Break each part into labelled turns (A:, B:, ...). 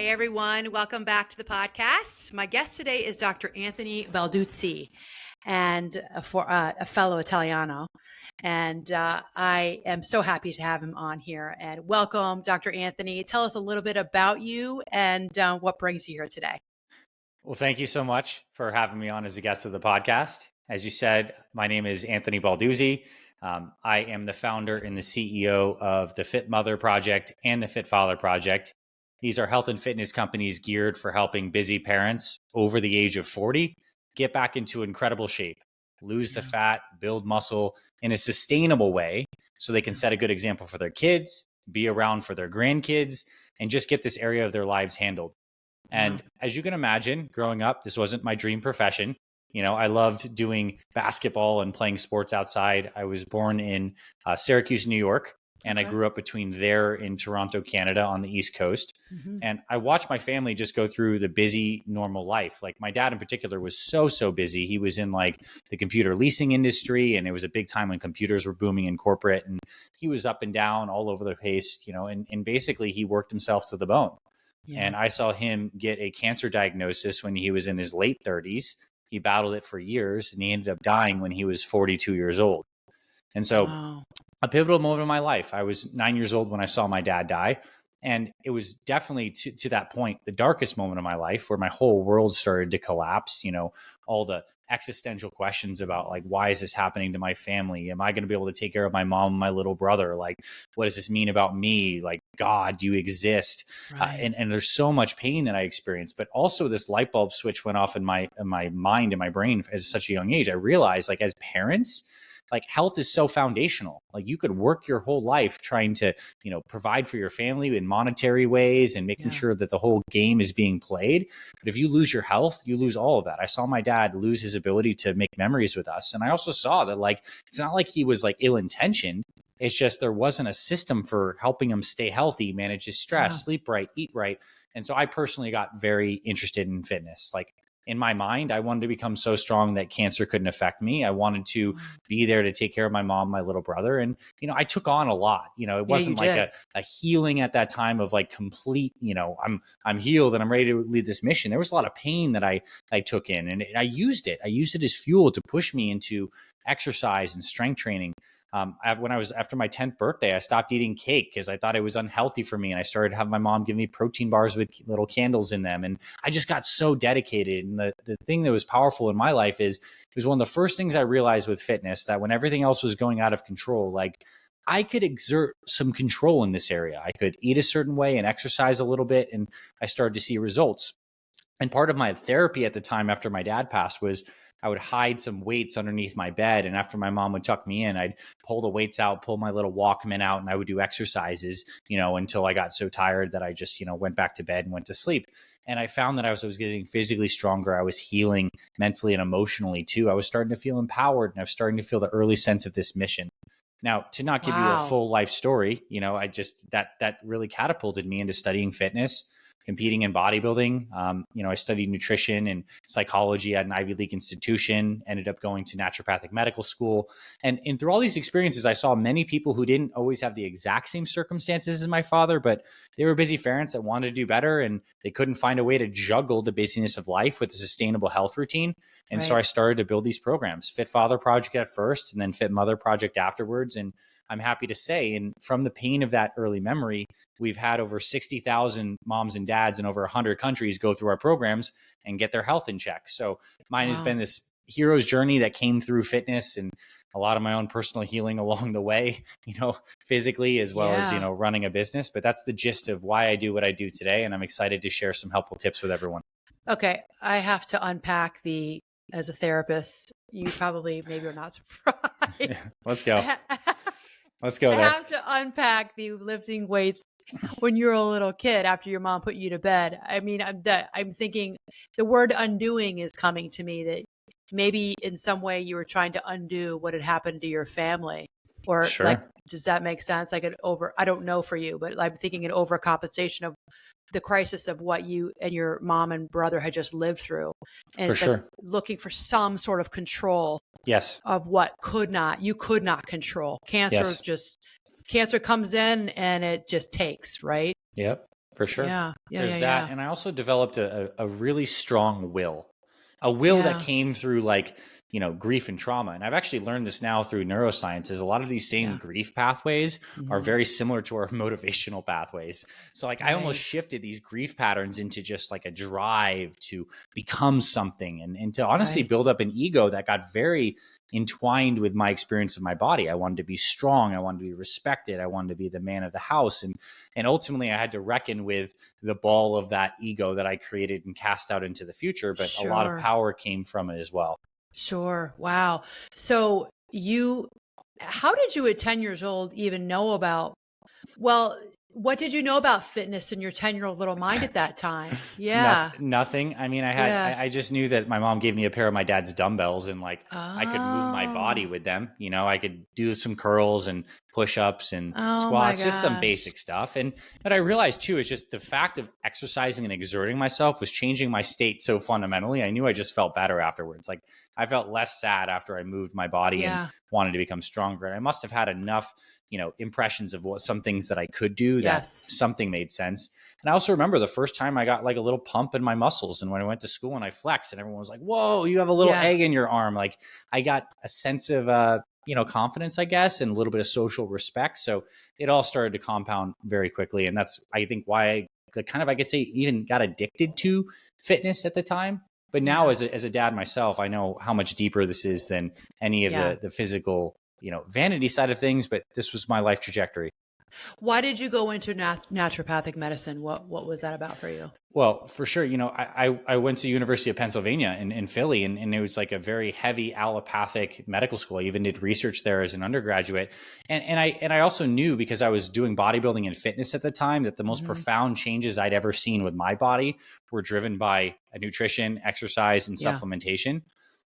A: Hey everyone, welcome back to the podcast. My guest today is Dr. Anthony Balduzzi, and a fellow Italiano. And I am so happy to have him on here. And welcome, Dr. Anthony. Tell us a little bit about you and what brings you here today.
B: Well, thank you so much for having me on as a guest of the podcast. As you said, my name is Anthony Balduzzi. I am the founder and the CEO of the Fit Mother Project and the Fit Father Project. These are health and fitness companies geared for helping busy parents over the age of 40 get back into incredible shape, lose the fat, build muscle in a sustainable way so they can set a good example for their kids, be around for their grandkids, and just get this area of their lives handled. And as you can imagine, growing up, this wasn't my dream profession. You know, I loved doing basketball and playing sports outside. I was born in Syracuse, New York, and I grew up between there in Toronto, Canada on the East Coast. And I watched my family just go through the busy, normal life. Like my dad in particular was so busy. He was in like the computer leasing industry, and it was a big time when computers were booming in corporate. And he was up and down all over the place, you know, and basically he worked himself to the bone. And I saw him get a cancer diagnosis when he was in his late 30s. He battled it for years and he ended up dying when he was 42 years old. And so a pivotal moment in my life. I was 9 years old when I saw my dad die. And it was definitely to that point, the darkest moment of my life where my whole world started to collapse. You know, all the existential questions about like, why is this happening to my family? Am I going to be able to take care of my mom and my little brother? Like, what does this mean about me? Like, God, do you exist?
A: Right.
B: And there's so much pain that I experienced, but also this light bulb switch went off in my mind and my brain at such a young age. I realized like as parents, like health is so foundational. Like you could work your whole life trying to, you know, provide for your family in monetary ways and making sure that the whole game is being played. But if you lose your health, you lose all of that. I saw my dad lose his ability to make memories with us. And I also saw that like, it's not like he was like ill-intentioned. It's just there wasn't a system for helping him stay healthy, manage his stress, sleep right, eat right. And so I personally got very interested in fitness. Like in my mind, I wanted to become so strong that cancer couldn't affect me. I wanted to be there to take care of my mom, my little brother. And, you know, I took on a lot. You know, it wasn't like a healing at that time of like complete, you know, I'm healed and I'm ready to lead this mission. There was a lot of pain that I took in, and I used it. I used it as fuel to push me into exercise and strength training. After my 10th birthday, I stopped eating cake because I thought it was unhealthy for me. And I started having my mom give me protein bars with little candles in them. And I just got so dedicated. And the thing that was powerful in my life is it was one of the first things I realized with fitness, that when everything else was going out of control, like I could exert some control in this area. I could eat a certain way and exercise a little bit. And I started to see results. And part of my therapy at the time after my dad passed was I would hide some weights underneath my bed. And after my mom would tuck me in, I'd pull the weights out, pull my little Walkman out, and I would do exercises, you know, until I got so tired that I just, you know, went back to bed and went to sleep. And I found that I was getting physically stronger. I was healing mentally and emotionally too. I was starting to feel empowered, and I was starting to feel the early sense of this mission. Now, to not give you a full life story, you know, I just, that really catapulted me into studying fitness, competing in bodybuilding. You know, I studied nutrition and psychology at an Ivy League institution, ended up going to naturopathic medical school. And through all these experiences, I saw many people who didn't always have the exact same circumstances as my father, but they were busy parents that wanted to do better, and they couldn't find a way to juggle the busyness of life with a sustainable health routine. And so I started to build these programs, Fit Father Project at first, and then Fit Mother Project afterwards. And I'm happy to say, and from the pain of that early memory, we've had over 60,000 moms and dads in over 100 countries go through our programs and get their health in check. So mine has been this hero's journey that came through fitness and a lot of my own personal healing along the way, you know, physically as well as, you know, running a business. But that's the gist of why I do what I do today. And I'm excited to share some helpful tips with everyone.
A: Okay. I have to unpack as a therapist, you probably maybe are not surprised.
B: Yeah, let's go. Let's go there.
A: I have to unpack the lifting weights when you were a little kid after your mom put you to bed. I mean, I'm thinking the word undoing is coming to me, that maybe in some way you were trying to undo what had happened to your family. Or like, does that make sense? Like I don't know for you, but I'm thinking an overcompensation of the crisis of what you and your mom and brother had just lived through. And it's like looking for some sort of control of what you could not control. Cancer comes in and it just takes, right?
B: Yep. For sure.
A: Yeah. Yeah.
B: There's
A: Yeah.
B: that.
A: Yeah.
B: And I also developed a really strong will, a will that
A: Yeah.
B: came through like, grief and trauma. And I've actually learned this now through neuroscience is a lot of these same
A: Yeah.
B: grief pathways are
A: Hmm.
B: very similar to our motivational pathways. So like I almost
A: Right.
B: shifted these grief patterns into just like a drive to become something and to honestly
A: Right.
B: build up an ego that got very entwined with my experience of my body. I wanted to be strong. I wanted to be respected. I wanted to be the man of the house. And ultimately I had to reckon with the ball of that ego that I created and cast out into the future. But a lot of
A: Sure.
B: power came from it as well.
A: Sure. Wow. So how did you at 10 years old even know about, well, what did you know about fitness in your 10-year-old little mind at that time? Yeah.
B: Nothing. I mean,
A: Yeah.
B: I just knew that my mom gave me a pair of my dad's dumbbells and like I could move my body
A: Oh.
B: with them. I could do some curls and push ups and
A: Oh my
B: squats, just some
A: gosh.
B: basic stuff. And what I realized too is just the fact of exercising and exerting myself was changing my state so fundamentally. I knew I just felt better afterwards. Like I felt less sad after I moved my body and
A: Yeah.
B: wanted to become stronger. And I must have had enough, impressions of what some things that I could do that
A: Yes.
B: something made sense. And I also remember the first time I got like a little pump in my muscles. And when I went to school and I flexed and everyone was like, whoa, you have a little
A: Yeah.
B: egg in your arm. Like I got a sense of, confidence, I guess, and a little bit of social respect. So it all started to compound very quickly. And that's, I think, why I could say, even got addicted to fitness at the time. But now
A: Yeah.
B: as a dad myself, I know how much deeper this is than any of
A: Yeah.
B: the physical, vanity side of things. But this was my life trajectory.
A: Why did you go into naturopathic medicine? What was that about for you?
B: Well, for sure. I went to University of Pennsylvania in Philly, and it was like a very heavy allopathic medical school. I even did research there as an undergraduate. And I also knew, because I was doing bodybuilding and fitness at the time, that the most
A: Hmm.
B: profound changes I'd ever seen with my body were driven by nutrition, exercise, and
A: Yeah.
B: supplementation.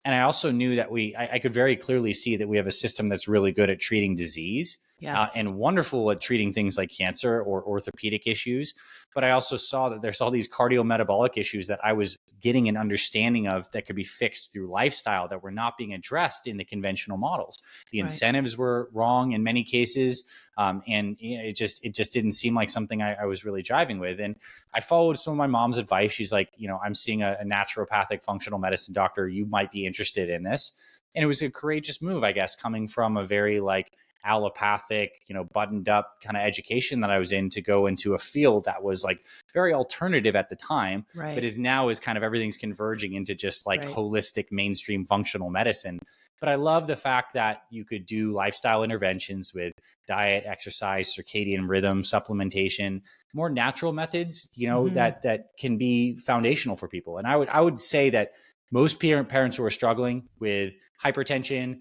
B: And I also knew that I could very clearly see that we have a system that's really good at treating disease,
A: Yes.
B: and wonderful at treating things like cancer or orthopedic issues. But I also saw that there's all these cardiometabolic issues that I was getting an understanding of that could be fixed through lifestyle that were not being addressed in the conventional models. The
A: Right.
B: incentives were wrong in many cases. And it just didn't seem like something I was really driving with. And I followed some of my mom's advice. She's like, I'm seeing a naturopathic functional medicine doctor. You might be interested in this. And it was a courageous move, I guess, coming from a very like allopathic, buttoned up kind of education that I was in, to go into a field that was like very alternative at the time, but
A: Right.
B: is kind of everything's converging into just like
A: Right.
B: holistic mainstream functional medicine. But I love the fact that you could do lifestyle interventions with diet, exercise, circadian rhythm, supplementation, more natural methods,
A: Hmm.
B: that can be foundational for people. And I would say that most parents who are struggling with hypertension,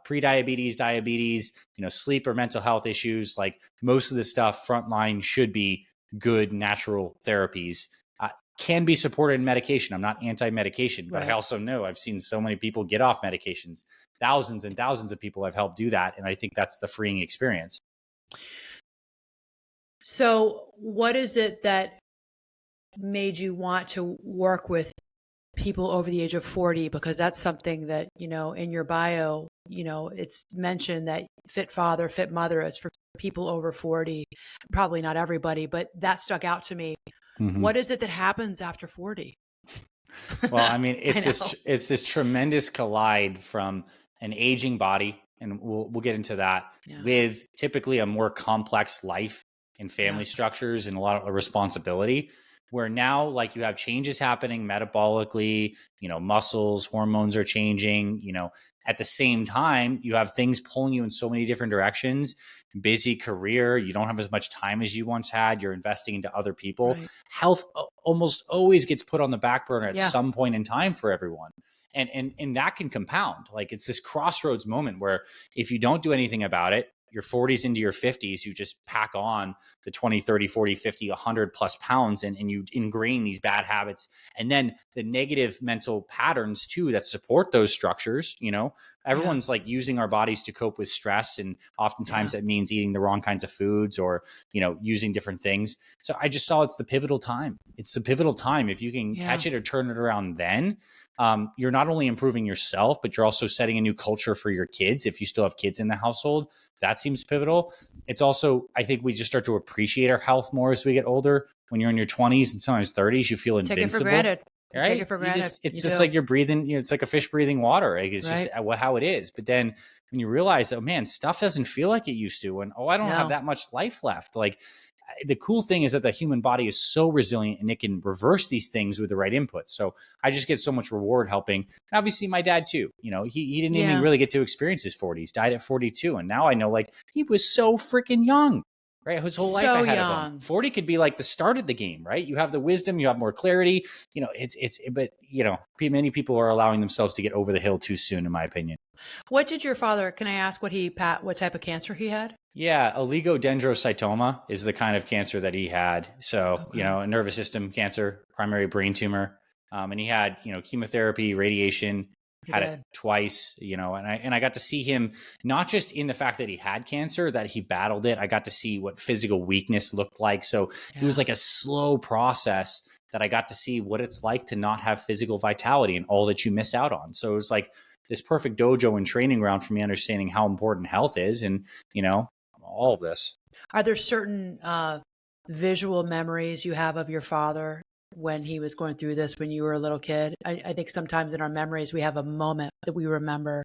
B: pre-diabetes, diabetes, sleep or mental health issues, like most of the stuff frontline should be good natural therapies. Can be supported in medication. I'm not anti-medication, but I
A: Right.
B: also know I've seen so many people get off medications. Thousands and thousands of people have helped do that. And I think that's the freeing experience.
A: So, what is it that made you want to work with people over the age of 40? Because that's something that, in your bio, it's mentioned that fit father, fit mother, it's for people over 40. Probably not everybody, but that stuck out to me.
B: Mm-hmm.
A: What is it that happens after 40?
B: Well, I mean,
A: I know.
B: it's this tremendous collide from an aging body, and we'll get into that,
A: Yeah.
B: with typically a more complex life and
A: Yeah.
B: family structures and a lot of responsibility. Where now, like, you have changes happening metabolically, muscles, hormones are changing. At the same time, you have things pulling you in so many different directions. Busy career, you don't have as much time as you once had. You're investing into other people.
A: Right.
B: Health almost always gets put on the back burner at
A: Yeah.
B: some point in time for everyone. And that can compound. Like, it's this crossroads moment where if you don't do anything about it, your 40s into your 50s, you just pack on the 20, 30, 40, 50, 100 plus pounds, and you ingrain these bad habits. And then the negative mental patterns too that support those structures.
A: Yeah.
B: Everyone's like using our bodies to cope with stress. And
A: Yeah.
B: oftentimes that means eating the wrong kinds of foods, or, using different things. So I just saw it's the pivotal time. It's the pivotal time. If you can
A: Yeah.
B: catch it or turn it around, then you're not only improving yourself, but you're also setting a new culture for your kids. If you still have kids in the household, that seems pivotal. It's also, I think we just start to appreciate our health more as we get older. when you're in your 20s and sometimes 30s, you feel
A: Take it for
B: invincible.
A: granted.
B: Right?
A: Take it for granted.
B: It's just like you're breathing, it's like a fish breathing water. Like it's just how it is. But then when you realize that, man, stuff doesn't feel like it used to, and I don't have that much life left. Like the cool thing is that the human body is so resilient and it can reverse these things with the right inputs. So I just get so much reward helping. And obviously my dad too, you know, he didn't even really get to experience his 40s, died at 42. And now I know, like, he was so freaking young. Right. His whole life ahead of him. 40 could be like the start of the game, right? You have the wisdom, you have more clarity, you know, but you know, many people are allowing themselves to get over the hill too soon, in my opinion.
A: What did your father, can I ask what type of cancer he had?
B: Yeah. Oligodendrocytoma is the kind of cancer that he had. So, you know, a nervous system cancer, primary brain tumor. And he had, you know, chemotherapy, radiation, had it twice, you know, and I got to see him not just in the fact that he had cancer, that he battled it. I got to see what physical weakness looked like. So it was like a slow process that I got to see what it's like to not have physical vitality and all that you miss out on. So it was like this perfect dojo and training ground for me understanding how important health is and, you know, all of this.
A: Are there certain visual memories you have of your father when he was going through this when you were a little kid? I think sometimes in our memories we have a moment that we remember.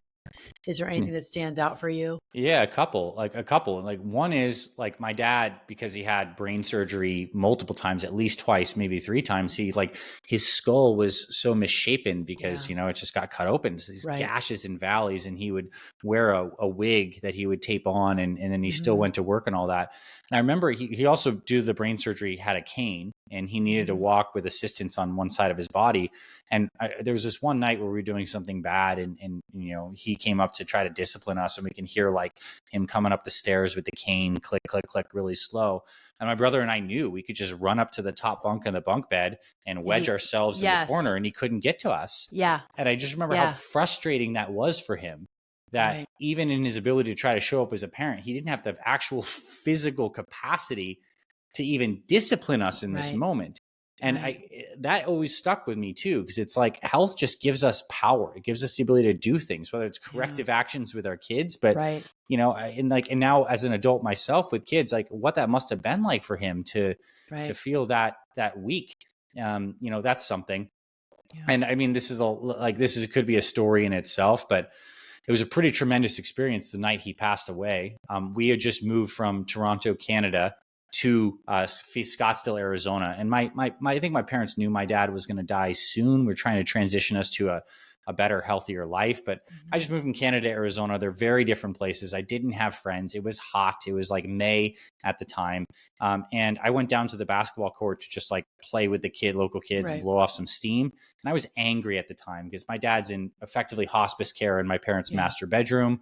A: Is there anything that stands out for you?
B: Yeah, a couple. Like one is like my dad, because he had brain surgery multiple times, at least twice, maybe 3 times. His skull was so misshapen because, you know, it just got cut open. So these gashes and valleys, and he would wear a wig that he would tape on, and then he still went to work and all that. And I remember he also, due to the brain surgery, had a cane, and he needed to walk with assistance on one side of his body. And there was this one night where we were doing something bad, and you know, he came up to try to discipline us, and we can hear like him coming up the stairs with the cane, click, click, click, really slow. And my brother and I knew we could just run up to the top bunk in the bunk bed and wedge ourselves in the corner, and he couldn't get to us.
A: Yeah.
B: And I just remember how frustrating that was for him, that even in his ability to try to show up as a parent, he didn't have the actual physical capacity to even discipline us in this moment. And that always stuck with me too, because it's like health just gives us power. It gives us the ability to do things, whether it's corrective actions with our kids, but you know, and now as an adult myself with kids, like what that must have been like for him to feel that weak. You know, that's something. And I mean, could be a story in itself, but it was a pretty tremendous experience the night he passed away. We had just moved from Toronto, Canada, to Scottsdale, Arizona. And I think my parents knew my dad was going to die soon. We're trying to transition us to a better, healthier life. But I just moved from Canada to Arizona. They're very different places. I didn't have friends. It was hot. It was like May at the time. And I went down to the basketball court to just like play with the local kids and blow off some steam. And I was angry at the time because my dad's in effectively hospice care in my parents' master bedroom.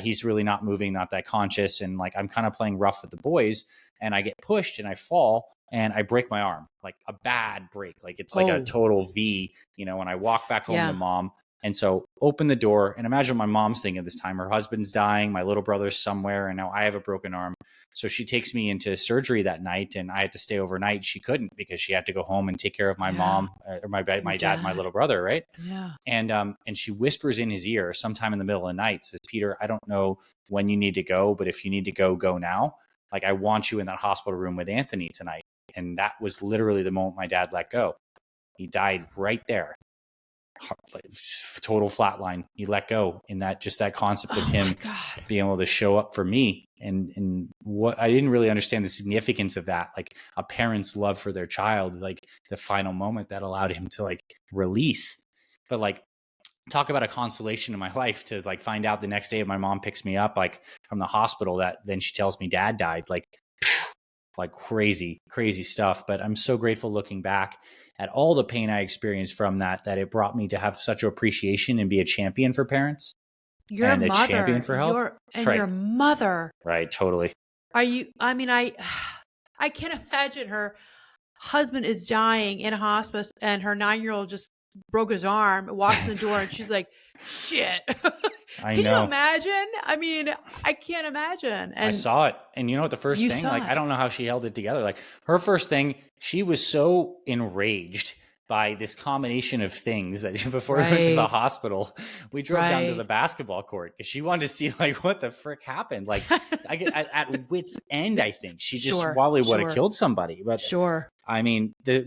B: He's really not moving, not that conscious. And like, I'm kind of playing rough with the boys, and I get pushed and I fall and I break my arm, like a bad break. Like it's like a total V, you know, when I walk back home to mom. And so open the door, and imagine what my mom's thinking at this time. Her husband's dying. My little brother's somewhere, and now I have a broken arm. So she takes me into surgery that night, and I had to stay overnight. She couldn't, because she had to go home and take care of my mom, or my dad, my little brother. Right.
A: Yeah.
B: And she whispers in his ear sometime in the middle of the night, says, "Peter, I don't know when you need to go, but if you need to go, go now. Like, I want you in that hospital room with Anthony tonight." And that was literally the moment my dad let go. He died right there. Total flatline. He let go in that concept of him being able to show up for me. And what I didn't really understand the significance of that, like a parent's love for their child, like the final moment that allowed him to like release. But like, talk about a consolation in my life to like find out the next day my mom picks me up like from the hospital, that then she tells me dad died. Like crazy stuff. But I'm so grateful looking back at all the pain I experienced from that it brought me to have such appreciation and be a champion for parents.
A: Your mother,
B: a champion for health.
A: Your mother.
B: Right. Totally.
A: I can't imagine her husband is dying in a hospice and her 9-year-old just broke his arm, walks in the door, and she's like, shit. Can you imagine? I mean, I can't imagine. And
B: I saw it. And you know what the first thing, like, I don't know how she held it together. Like her first thing, she was so enraged by this combination of things that before we went to the hospital, we drove down to the basketball court because she wanted to see like what the frick happened. Like I get at wit's end, I think she just probably would have killed somebody. But I mean, the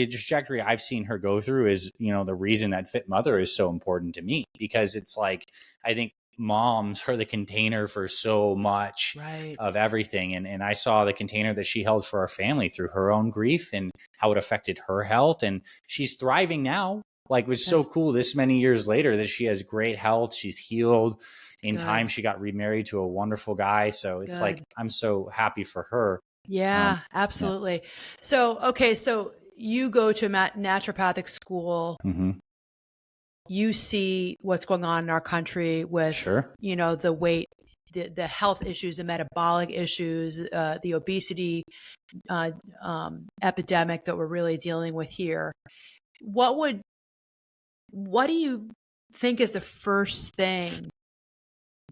B: trajectory I've seen her go through is, the reason that Fit Mother is so important to me, because it's like, I think moms are the container for so much
A: Right.
B: of everything. And I saw the container that she held for our family through her own grief and how it affected her health. And she's thriving now. Like, it was so cool this many years later that she has great health. She's healed. In time, she got remarried to a wonderful guy. So it's like, I'm so happy for her.
A: Yeah, absolutely. Yeah. So, okay. So you go to naturopathic school.
B: Mm-hmm.
A: You see what's going on in our country with,
B: Sure.
A: The weight, the health issues, the metabolic issues, the obesity epidemic that we're really dealing with here. What do you think is the first thing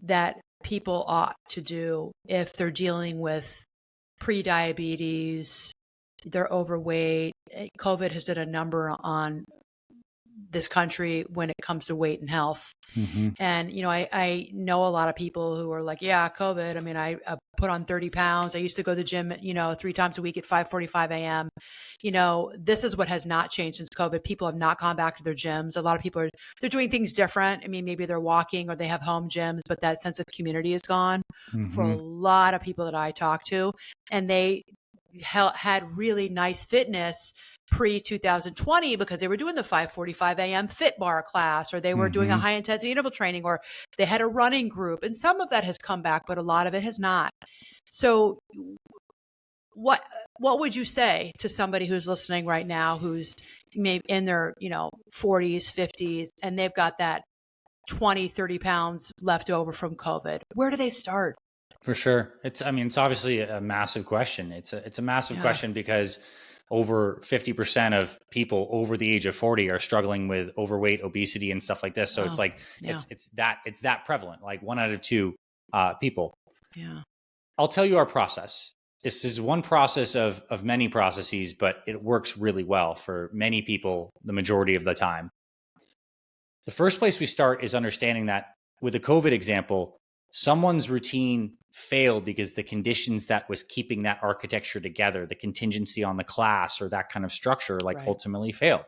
A: that people ought to do if they're dealing with pre-diabetes, they're overweight? COVID has done a number on this country when it comes to weight and health.
B: Mm-hmm.
A: And, I know a lot of people who are like, yeah, COVID. I mean, I put on 30 pounds. I used to go to the gym, 3 times a week at 5:45 a.m. This is what has not changed since COVID. People have not gone back to their gyms. A lot of people they're doing things different. I mean, maybe they're walking or they have home gyms, but that sense of community is gone for a lot of people that I talk to. And they had really nice fitness pre-2020 because they were doing the 5:45 a.m. fit bar class, or they were doing a high intensity interval training, or they had a running group. And some of that has come back, but a lot of it has not. So what would you say to somebody who's listening right now, who's maybe in their, 40s, 50s, and they've got that 20, 30 pounds left over from COVID? Where do they start?
B: For sure. It's obviously a massive question. It's a massive question because over 50% of people over the age of 40 are struggling with overweight, obesity, and stuff like this. So it's like, it's that prevalent, like 1 out of 2 people.
A: Yeah.
B: I'll tell you our process. This is one process of many processes, but it works really well for many people the majority of the time. The first place we start is understanding that with the COVID example, someone's routine failed because the conditions that was keeping that architecture together, the contingency on the class or that kind of structure, ultimately failed.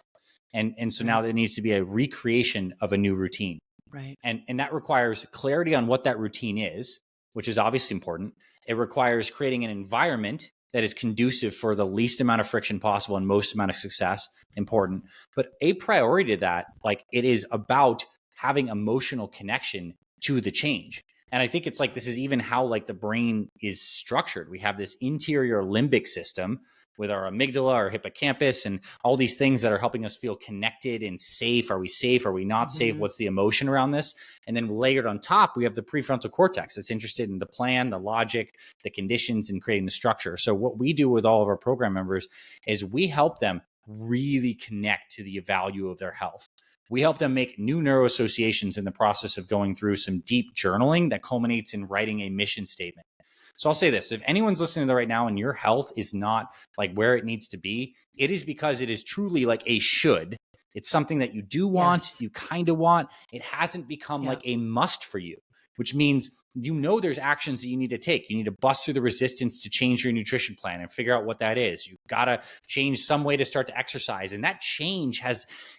B: And so now there needs to be a recreation of a new routine.
A: Right.
B: And that requires clarity on what that routine is, which is obviously important. It requires creating an environment that is conducive for the least amount of friction possible and most amount of success, important. But a priority to that, it is about having emotional connection to the change. And I think it's this is even how the brain is structured. We have this interior limbic system with our amygdala, our hippocampus, and all these things that are helping us feel connected and safe. Are we safe? Are we not safe? What's the emotion around this? And then layered on top, we have the prefrontal cortex that's interested in the plan, the logic, the conditions, and creating the structure. So what we do with all of our program members is we help them really connect to the value of their health. We help them make new neuroassociations in the process of going through some deep journaling that culminates in writing a mission statement. So I'll say this, if anyone's listening to right now and your health is not where it needs to be, it is because it is truly a should. It's something that you do want, you kind of want. It hasn't become a must for you, which means there's actions that you need to take. You need to bust through the resistance to change your nutrition plan and figure out what that is. You've got to change some way to start to exercise. And that change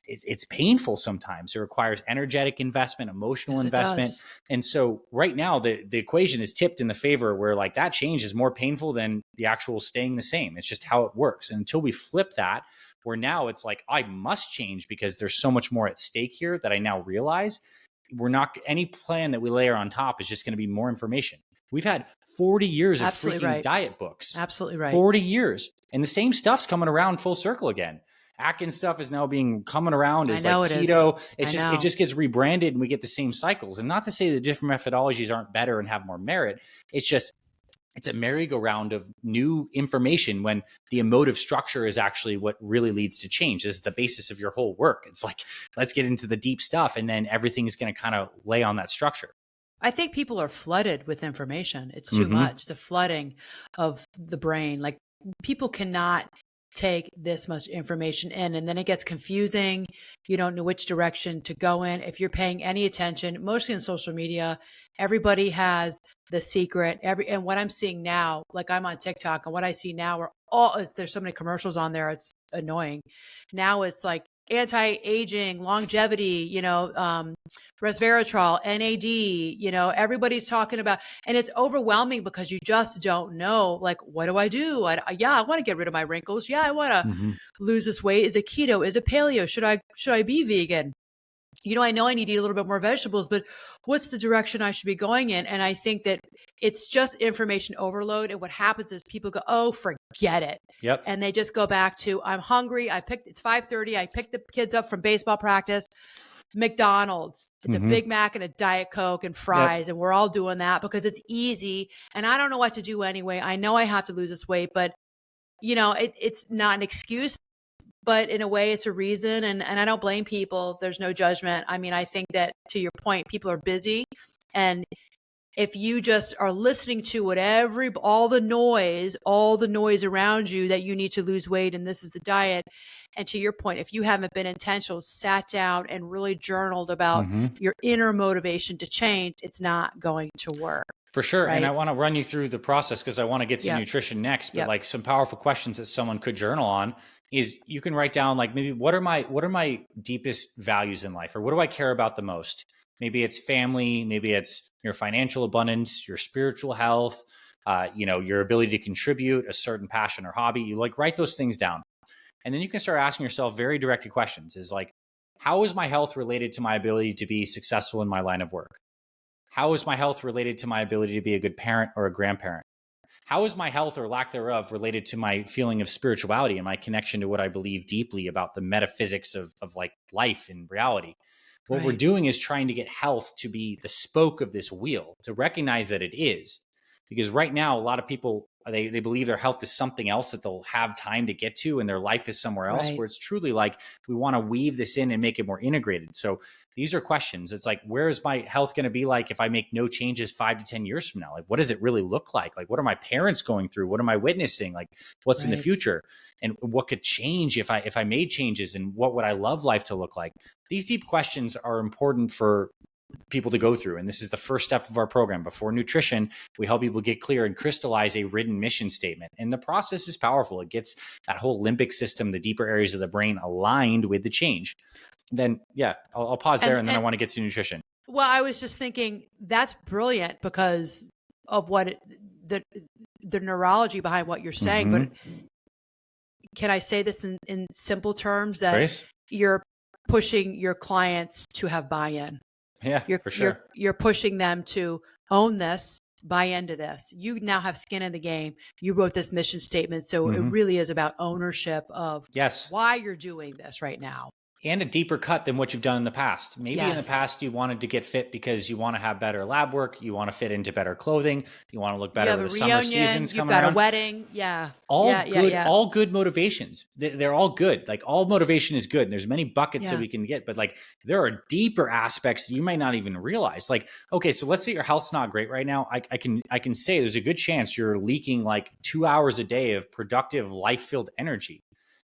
B: it's painful sometimes. It requires energetic investment, emotional investment. And so right now the equation is tipped in the favor where that change is more painful than the actual staying the same. It's just how it works. And until we flip that, where now it's I must change because there's so much more at stake here that I now realize, any plan that we layer on top is just going to be more information. We've had 40 years of freaking diet books.
A: Absolutely right.
B: 40 years. And the same stuff's coming around full circle again. Atkins stuff is now coming around as keto. It just gets rebranded and we get the same cycles. And not to say that different methodologies aren't better and have more merit. It's a merry-go-round of new information when the emotive structure is actually what really leads to change. This is the basis of your whole work. It's let's get into the deep stuff and then everything is going to kind of lay on that structure.
A: I think people are flooded with information. It's too much. It's a flooding of the brain. People cannot take this much information in, and then it gets confusing. You don't know which direction to go in. If you're paying any attention, mostly on social media, everybody has the secret. And what I'm seeing now, I'm on TikTok, and what I see now are there's so many commercials on there. It's annoying. Now it's like anti-aging, longevity, resveratrol, NAD, everybody's talking about, and it's overwhelming because you just don't know, like, what do I do? I want to get rid of my wrinkles. Yeah, I want to lose this weight. Is it keto? Is it paleo? Should I be vegan? I know I need to eat a little bit more vegetables, but what's the direction I should be going in? And I think that it's just information overload. And what happens is people go, oh, forget it.
B: Yep.
A: And they just go back to, I'm hungry. It's 5:30. I picked the kids up from baseball practice. McDonald's. It's a Big Mac and a Diet Coke and fries. Yep. And we're all doing that because it's easy. And I don't know what to do anyway. I know I have to lose this weight, but it's not an excuse. But in a way, it's a reason. And I don't blame people. There's no judgment. I mean, I think that, to your point, people are busy. And if you just are listening to all the noise around you that you need to lose weight and this is the diet. And to your point, if you haven't been intentional, sat down and really journaled about your inner motivation to change, it's not going to work.
B: For sure. Right? And I want to run you through the process because I want to get to nutrition next, but like some powerful questions that someone could journal on is you can write down like maybe what are my deepest values in life, or what do I care about the most? Maybe it's family, maybe it's your financial abundance, your spiritual health, your ability to contribute, a certain passion or hobby. You like write those things down. And then you can start asking yourself very directed questions is like, how is my health related to my ability to be successful in my line of work? How is my health related to my ability to be a good parent or a grandparent? How is my health or lack thereof related to my feeling of spirituality and my connection to what I believe deeply about the metaphysics of like life and reality? What we're doing is trying to get health to be the spoke of this wheel, to recognize that it is. Because right now, a lot of people, they believe their health is something else that they'll have time to get to and their life is somewhere else, where it's truly like we want to weave this in and make it more integrated. So these are questions. It's like, where is my health going to be like if I make no changes 5 to 10 years from now? Like, what does it really look like? Like, what are my parents going through? What am I witnessing? Like, what's in the future? And what could change if I made changes? And what would I love life to look like? These deep questions are important for people to go through. And this is the first step of our program. Before nutrition, we help people get clear and crystallize a written mission statement. And the process is powerful. It gets that whole limbic system, the deeper areas of the brain, aligned with the change. Then, I'll pause there and then I want to get to nutrition.
A: Well, I was just thinking that's brilliant because of what the neurology behind what you're saying. But can I say this in simple terms that
B: Grace?
A: You're pushing your clients to have buy-in?
B: Yeah, for sure.
A: You're pushing them to own this, buy into this. You now have skin in the game. You wrote this mission statement. So it really is about ownership of why you're doing this right now.
B: And a deeper cut than what you've done in the past. Maybe in the past you wanted to get fit because you want to have better lab work, you want to fit into better clothing, you want to look better with the summer seasons coming around.
A: You've got a wedding,
B: all good motivations. They're all good. Like all motivation is good. And there's many buckets that we can get, but like there are deeper aspects that you might not even realize. Like, okay, so let's say your health's not great right now. I can say there's a good chance you're leaking like 2 hours a day of productive, life-filled energy.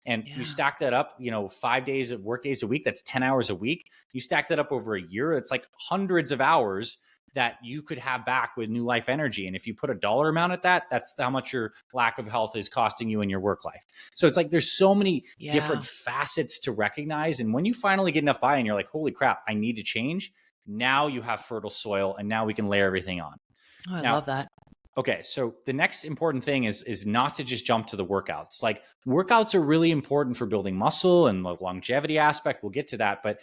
B: And you stack that up, 5 days of work days a week, that's 10 hours a week. You stack that up over a year, it's like hundreds of hours that you could have back with new life energy. And if you put a dollar amount at that, that's how much your lack of health is costing you in your work life. So it's like, there's so many different facets to recognize. And when you finally get enough buy-in, you're like, holy crap, I need to change. Now you have fertile soil and now we can layer everything on.
A: Oh, I love that.
B: Okay, so the next important thing is not to just jump to the workouts. Like workouts are really important for building muscle and the longevity aspect. We'll get to that, but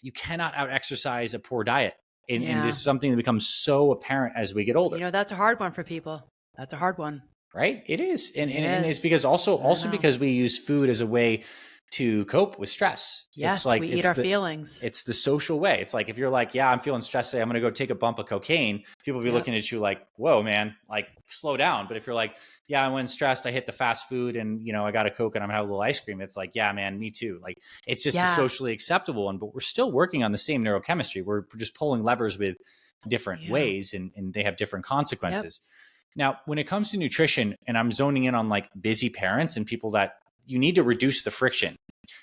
B: you cannot out-exercise a poor diet. And this is something that becomes so apparent as we get older.
A: That's a hard one for people. That's a hard one.
B: Right? It is. And it's because also because we use food as a way to cope with stress.
A: Yes, we eat our feelings.
B: It's the social way. It's like, if you're like, I'm feeling stressed today, I'm going to go take a bump of cocaine. People will be looking at you like, whoa, man, like slow down. But if you're like, I went stressed, I hit the fast food and, I got a Coke and I'm going to have a little ice cream. It's like, man, me too. Like, it's just the socially acceptable one, but we're still working on the same neurochemistry. We're just pulling levers with different ways and they have different consequences. Now, when it comes to nutrition, and I'm zoning in on like busy parents and people that you need to reduce the friction.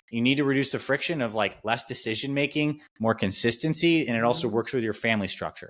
B: You need to reduce the friction of like less decision making, more consistency, and it also works with your family structure.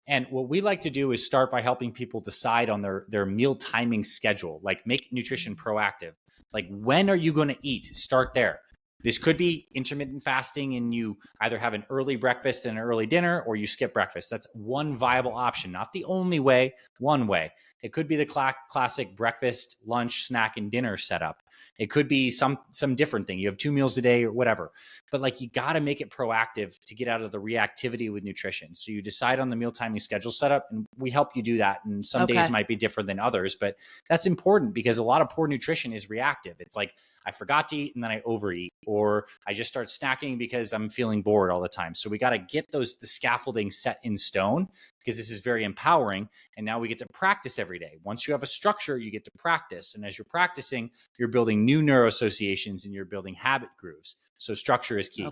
B: And what we like to do is start by helping people decide on their meal timing schedule, like make nutrition proactive. Like, when are you going to eat? Start there. This could be intermittent fasting, and you either have an early breakfast and an early dinner, or you skip breakfast. That's one viable option, not the only way, one way. It could be the classic breakfast, lunch, snack, and dinner setup. It could be some different thing. You have 2 meals a day or whatever. But like, you got to make it proactive to get out of the reactivity with nutrition. So you decide on the meal timing schedule setup, and we help you do that. And some days might be different than others, but that's important because a lot of poor nutrition is reactive. It's like, I forgot to eat and then I overeat, or I just start snacking because I'm feeling bored all the time. So we got to get the scaffolding set in stone, because this is very empowering. And now we get to practice every day. Once you have a structure, you get to practice. And as you're practicing, you're building new neuroassociations and you're building habit grooves. So structure is key.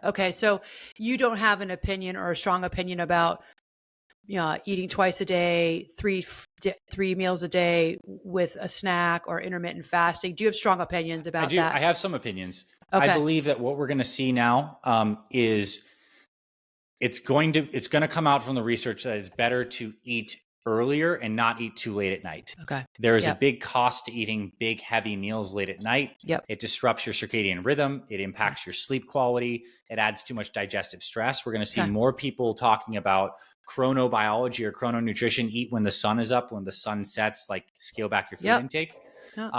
A: Okay. So you don't have an opinion or a strong opinion about, eating twice a day, three meals a day with a snack, or intermittent fasting. Do you have strong opinions about that?
B: I have some opinions.
A: Okay.
B: I believe that what we're going to see now is it's going to come out from the research that it's better to eat earlier and not eat too late at night.
A: Okay.
B: There is a big cost to eating big, heavy meals late at night.
A: Yep.
B: It disrupts your circadian rhythm. It impacts your sleep quality. It adds too much digestive stress. We're going to see more people talking about chronobiology or chrononutrition. Eat when the sun is up, when the sun sets, like scale back your food intake. Yep.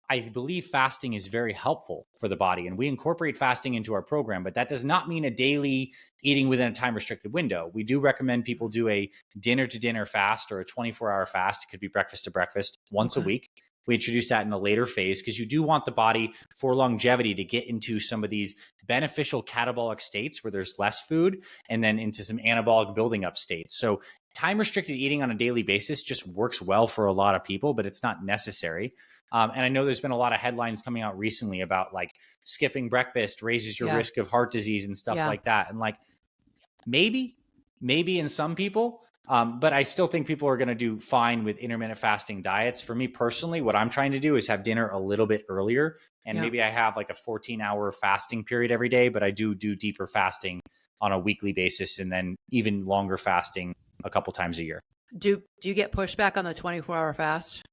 B: I believe fasting is very helpful for the body, and we incorporate fasting into our program, but that does not mean a daily eating within a time restricted window. We do recommend people do a dinner to dinner fast or a 24-hour fast. It could be breakfast to breakfast once a week. We introduce that in a later phase because you do want the body for longevity to get into some of these beneficial catabolic states where there's less food, and then into some anabolic building up states. So time restricted eating on a daily basis just works well for a lot of people, but it's not necessary. And I know there's been a lot of headlines coming out recently about like skipping breakfast raises your risk of heart disease and stuff like that. And like, maybe in some people, but I still think people are going to do fine with intermittent fasting diets. For me personally, what I'm trying to do is have dinner a little bit earlier. And maybe I have like a 14-hour fasting period every day, but I do deeper fasting on a weekly basis, and then even longer fasting a couple times a year.
A: Do you get pushback on the 24-hour fast?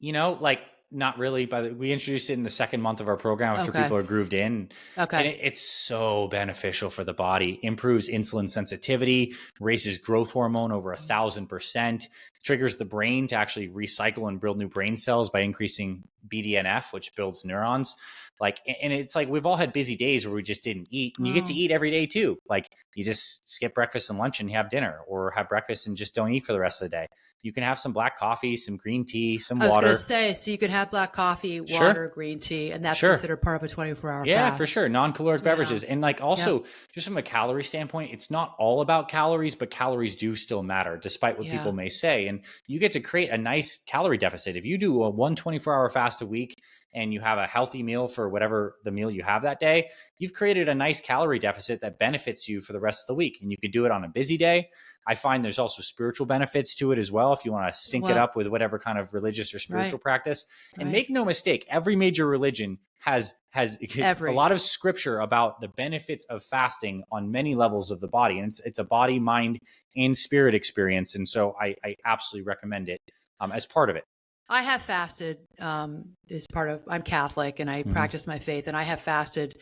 B: Like, not really, but we introduced it in the second month of our program after people are grooved in. And it's so beneficial for the body. Improves insulin sensitivity, raises growth hormone over 1,000%, triggers the brain to actually recycle and build new brain cells by increasing BDNF, which builds neurons. Like, and it's like, we've all had busy days where we just didn't eat, and you get to eat every day too. Like, you just skip breakfast and lunch and have dinner, or have breakfast and just don't eat for the rest of the day. You can have some black coffee, some green tea, some water. I was
A: going to say, so you can have black coffee, water, green tea, and that's considered part of a 24-hour fast.
B: Yeah, for sure. Non-caloric beverages. And like, also just from a calorie standpoint, it's not all about calories, but calories do still matter despite what people may say. And you get to create a nice calorie deficit. If you do a 24-hour fast a week and you have a healthy meal for whatever the meal you have that day, you've created a nice calorie deficit that benefits you for the rest of the week. And you could do it on a busy day. I find there's also spiritual benefits to it as well, if you want to sync it up with whatever kind of religious or spiritual practice. And make no mistake, every major religion has a lot of scripture about the benefits of fasting on many levels of the body. And it's a body, mind, and spirit experience. And so I absolutely recommend it as part of it.
A: I have fasted as part of, I'm Catholic and I practice my faith, and I have fasted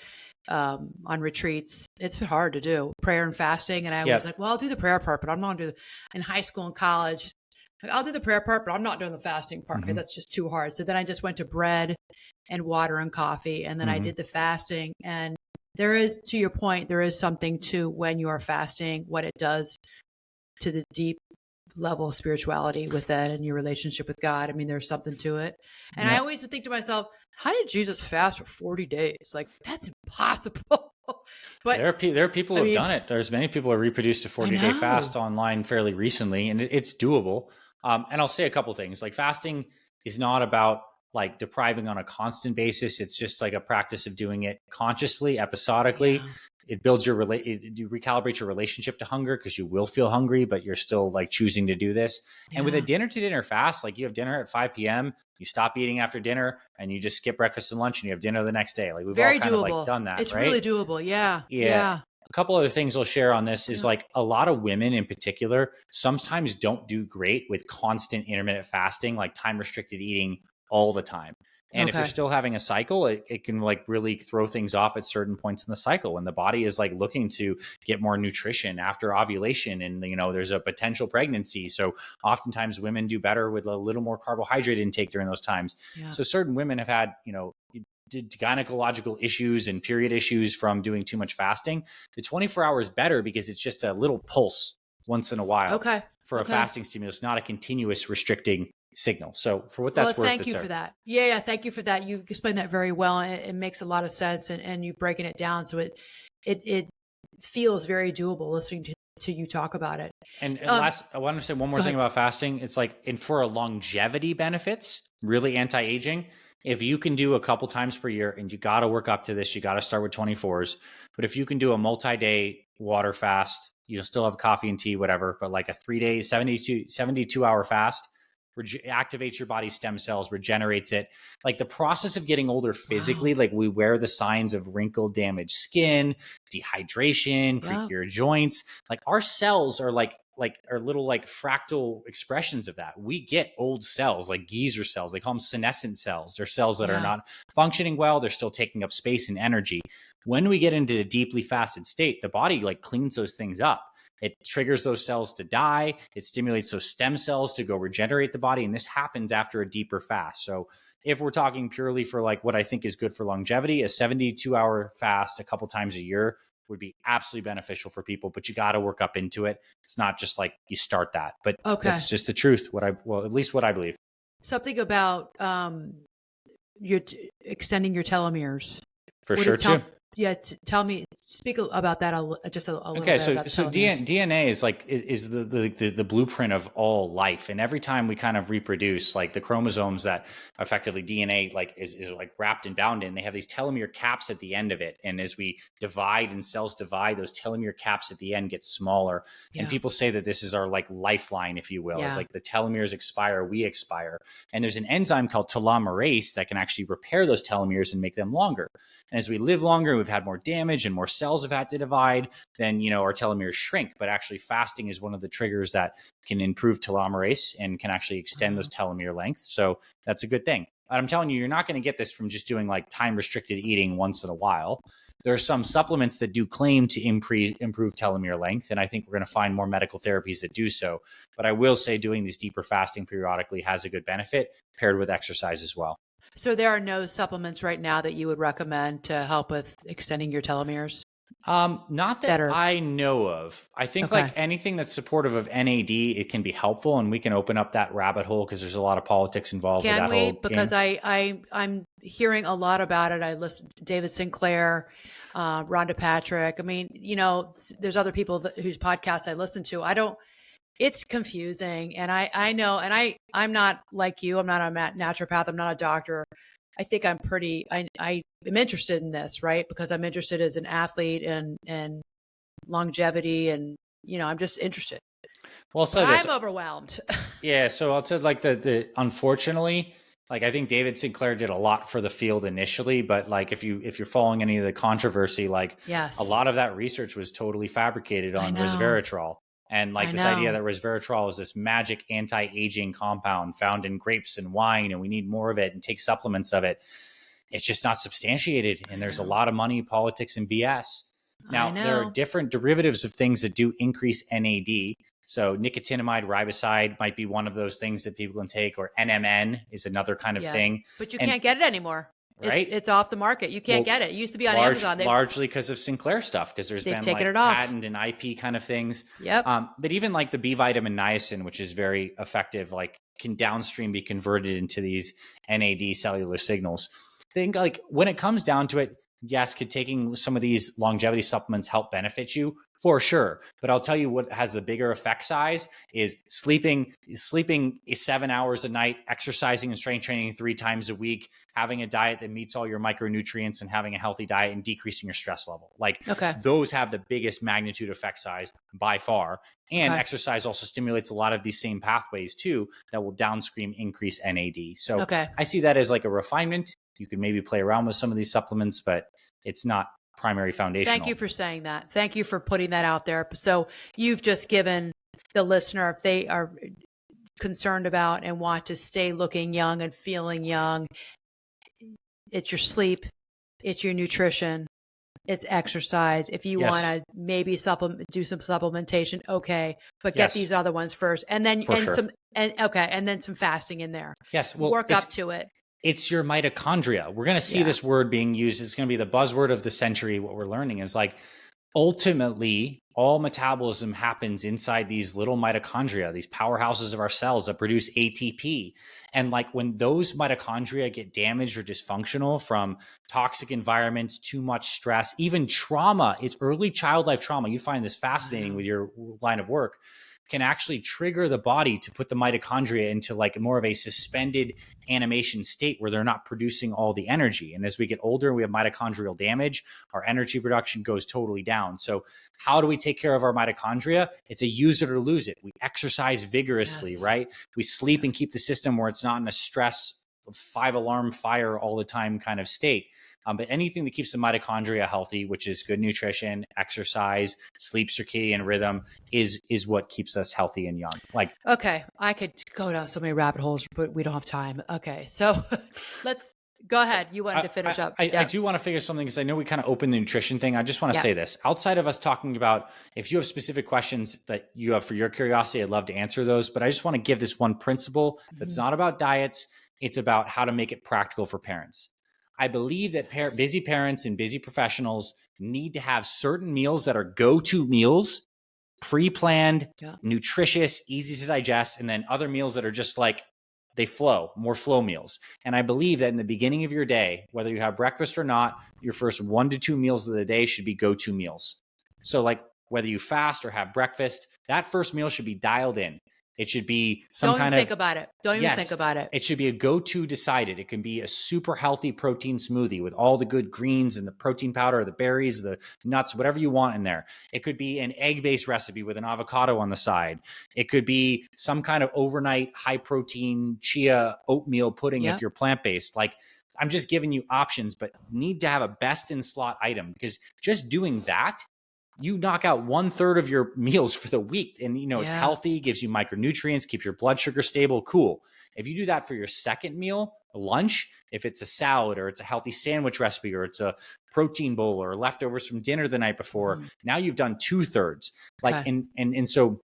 A: on retreats. It's been hard to do prayer and fasting. And I was like, well, I'll do the prayer part, but I'm not doing in high school and college. Like, I'll do the prayer part, but I'm not doing the fasting part because that's just too hard. So then I just went to bread and water and coffee. And then I did the fasting. And there is, to your point, there is something to when you are fasting, what it does to the deep level of spirituality with that and your relationship with God. I mean, there's something to it. And I always would think to myself, how did Jesus fast for 40 days? Like, that's impossible. But
B: there are people who have done it. There's many people who have reproduced a 40-day fast online fairly recently, and it's doable. And I'll say a couple things. Like, fasting is not about like depriving on a constant basis. It's just like a practice of doing it consciously, episodically. It builds you recalibrate your relationship to hunger, because you will feel hungry, but you're still like choosing to do this. And with a dinner to dinner fast, like you have dinner at 5 p.m., you stop eating after dinner, and you just skip breakfast and lunch, and you have dinner the next day. Like, we've all kind of like done that.
A: It's really doable. Yeah.
B: couple other things I'll share on this is
A: Yeah.
B: like a lot of women in particular sometimes don't do great with constant intermittent fasting, like time restricted eating all the time. And if you're
A: Okay.
B: still having a cycle, it can like really throw things off at certain points in the cycle when the body is like looking to get more nutrition after ovulation. And, you know, there's a potential pregnancy. So oftentimes women do better with a little more carbohydrate intake during those times.
A: Yeah.
B: So certain women have had, you know, gynecological issues and period issues from doing too much fasting. The 24 hours better because it's just a little pulse once in a while
A: Okay.
B: for a
A: Okay.
B: fasting stimulus, not a continuous restricting signal. So for what
A: Well,
B: that's worth,
A: thank you for that. Yeah, yeah, thank you for that. You explained that very well, and it makes a lot of sense, and you breaking it down so it feels very doable listening to you talk about it.
B: And
A: Um,
B: last, I want to say one more
A: go
B: thing
A: ahead.
B: about fasting. It's like, and for a longevity benefits, really anti-aging, if you can do a couple times per year, and you got to work up to this, you got to start with 24s. But if you can do a multi-day water fast, you'll still have coffee and tea, whatever, but like a 3 day, 72 hour fast, activates your body's stem cells, regenerates it. Like the process of getting older physically,
A: Wow.
B: like we wear the signs of wrinkled, damaged skin, dehydration,
A: Yeah.
B: creakier joints. Like our cells are like are little like fractal expressions of that. We get old cells, like geyser cells. They call them senescent cells. They're cells that are
A: Yeah.
B: not functioning well. They're still taking up space and energy. When we get into a deeply fasted state, the body like cleans those things up. It triggers those cells to die. It stimulates those stem cells to go regenerate the body. And this happens after a deeper fast. So if we're talking purely for like what I think is good for longevity, a 72-hour fast a couple times a year would be absolutely beneficial for people, but you got to work up into it. It's not just like you start that, but
A: Okay.
B: that's just the truth. At least what I believe.
A: Something about your extending your telomeres.
B: For
A: Would
B: sure
A: it tell?
B: too.
A: Yeah. Tell me. Speak about that just a little
B: Okay,
A: bit
B: so
A: about the telomeres.
B: DNA is like is the blueprint of all life, and every time we kind of reproduce, like the chromosomes that effectively DNA like is like wrapped and bound in, they have these telomere caps at the end of it, and as we divide and cells divide, those telomere caps at the end get smaller, and
A: Yeah.
B: people say that this is our like lifeline, if you will. It's
A: Yeah.
B: like the telomeres expire, we expire, and there's an enzyme called telomerase that can actually repair those telomeres and make them longer. And as we live longer, we've had more damage and more cells have had to divide, then, you know, our telomeres shrink. But actually fasting is one of the triggers that can improve telomerase and can actually extend those telomere length. So that's a good thing. But I'm telling you, you're not going to get this from just doing like time restricted eating once in a while. There are some supplements that do claim to improve telomere length. And I think we're going to find more medical therapies that do so. But I will say doing these deeper fasting periodically has a good benefit paired with exercise as well.
A: So there are no supplements right now that you would recommend to help with extending your telomeres
B: Not
A: that
B: that
A: are
B: I know of. I think
A: okay.
B: like anything that's supportive of NAD, it can be helpful, and we can open up that rabbit hole because there's a lot of politics involved with
A: Can
B: that
A: we?
B: whole
A: Because
B: game.
A: I'm hearing a lot about it. I listen to David Sinclair, Rhonda Patrick. I mean, you know, there's other people whose podcasts I listen to. I don't. It's confusing, and I know, and I'm not like you. I'm not a naturopath. I'm not a doctor. I think I'm pretty. I am interested in this, right? Because I'm interested as an athlete and longevity, and you know, I'm just interested.
B: Well, I'll
A: But
B: say this.
A: I'm overwhelmed.
B: Yeah, so I'll say like the unfortunately, like I think David Sinclair did a lot for the field initially, but like if you're following any of the controversy, like a
A: Yes,
B: lot of that research was totally fabricated
A: I
B: on
A: know.
B: resveratrol. And like
A: I
B: this idea
A: know.
B: that resveratrol is this magic anti-aging compound found in grapes and wine, and we need more of it and take supplements of it. It's just not substantiated. And
A: I
B: there's a
A: know.
B: lot of money, politics, and BS.
A: I
B: Now, there are
A: know.
B: different derivatives of things that do increase NAD. So nicotinamide riboside might be one of those things that people can take, or NMN is another kind of
A: Yes,
B: thing.
A: but you
B: And
A: can't get it anymore.
B: right,
A: It's off the market. You can't
B: well,
A: get it. It used to be on Amazon.
B: largely because of Sinclair stuff, because there's
A: They've
B: been
A: taken
B: like
A: it off.
B: patent and IP kind of things.
A: Yep.
B: But even like the B vitamin niacin, which is very effective, like can downstream be converted into these NAD cellular signals. I think like when it comes down to it, yes, could taking some of these longevity supplements help benefit you? For sure. But I'll tell you what has the bigger effect size is sleeping 7 hours a night, exercising and strength training 3 times a week, having a diet that meets all your micronutrients and having a healthy diet and decreasing your stress level. Like
A: Okay.
B: those have the biggest magnitude effect size by far. And
A: Okay.
B: exercise also stimulates a lot of these same pathways too that will downstream increase NAD. So
A: Okay.
B: I see that as like a refinement. You could maybe play around with some of these supplements, but it's not primary foundational.
A: Thank you for saying that. Thank you for putting that out there. So you've just given the listener, if they are concerned about and want to stay looking young and feeling young, it's your sleep, it's your nutrition, it's exercise. If you want to maybe do some supplementation, okay, but get these other ones first, and then and then some fasting in there.
B: Yes, well,
A: work up to it.
B: It's your mitochondria. We're going to see this word being used. It's going to be the buzzword of the century. What we're learning is like, ultimately, all metabolism happens inside these little mitochondria, these powerhouses of our cells that produce ATP. And like when those mitochondria get damaged or dysfunctional from toxic environments, too much stress, even trauma, it's early child life trauma. You find this fascinating with your line of work, can actually trigger the body to put the mitochondria into like more of a suspended animation state where they're not producing all the energy. And as we get older, we have mitochondrial damage, our energy production goes totally down. So how do we take care of our mitochondria? It's a use it or lose it. We exercise vigorously, right? We sleep and keep the system where it's not in a stress 5-alarm fire all the time kind of state. But anything that keeps the mitochondria healthy, which is good nutrition, exercise, sleep, circadian rhythm, is what keeps us healthy and young. Like,
A: okay, I could go down so many rabbit holes, but we don't have time. Okay, so let's go ahead. You wanted to finish up.
B: I do want to figure something because I know we kind of opened the nutrition thing. I just want to say this. Outside of us talking about, if you have specific questions that you have for your curiosity, I'd love to answer those. But I just want to give this one principle that's not about diets. It's about how to make it practical for parents. I believe that busy parents and busy professionals need to have certain meals that are go-to meals, pre-planned, nutritious, easy to digest, and then other meals that are just like they flow, more flow meals. And I believe that in the beginning of your day, whether you have breakfast or not, your first 1 to 2 meals of the day should be go-to meals. So like whether you fast or have breakfast, that first meal should be dialed in. It should be some kind of...
A: Don't even think about it. Don't even think about it.
B: It should be a go-to decided. It can be a super healthy protein smoothie with all the good greens and the protein powder, the berries, the nuts, whatever you want in there. It could be an egg-based recipe with an avocado on the side. It could be some kind of overnight high-protein chia oatmeal pudding if you're plant-based. Like, I'm just giving you options, but need to have a best-in-slot item because just doing that, you knock out 1/3 of your meals for the week and, you know, it's healthy, gives you micronutrients, keeps your blood sugar stable. Cool. If you do that for your second meal, lunch, if it's a salad or it's a healthy sandwich recipe or it's a protein bowl or leftovers from dinner the night before, now you've done 2/3. Like, and so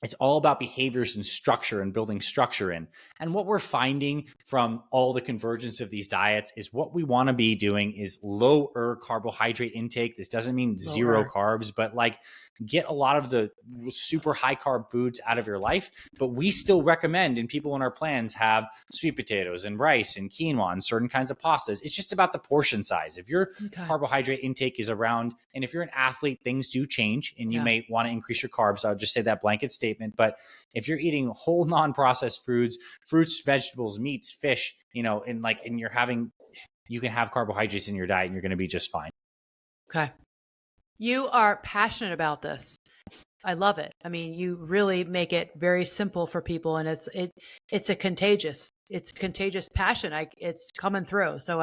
B: it's all about behaviors and structure and building structure in. And what we're finding from all the convergence of these diets is what we want to be doing is lower carbohydrate intake. This doesn't mean zero carbs, but like get a lot of the super high carb foods out of your life. But we still recommend, and people in our plans have sweet potatoes and rice and quinoa and certain kinds of pastas. It's just about the portion size. If your carbohydrate intake is around, and if you're an athlete, things do change and you may want to increase your carbs. I'll just say that blanket statement. But if you're eating whole non-processed foods, fruits, vegetables, meats, fish, you know, and you can have carbohydrates in your diet and you're going to be just fine.
A: Okay. You are passionate about this. I love it. I mean, you really make it very simple for people, and it's contagious passion. It's coming through. So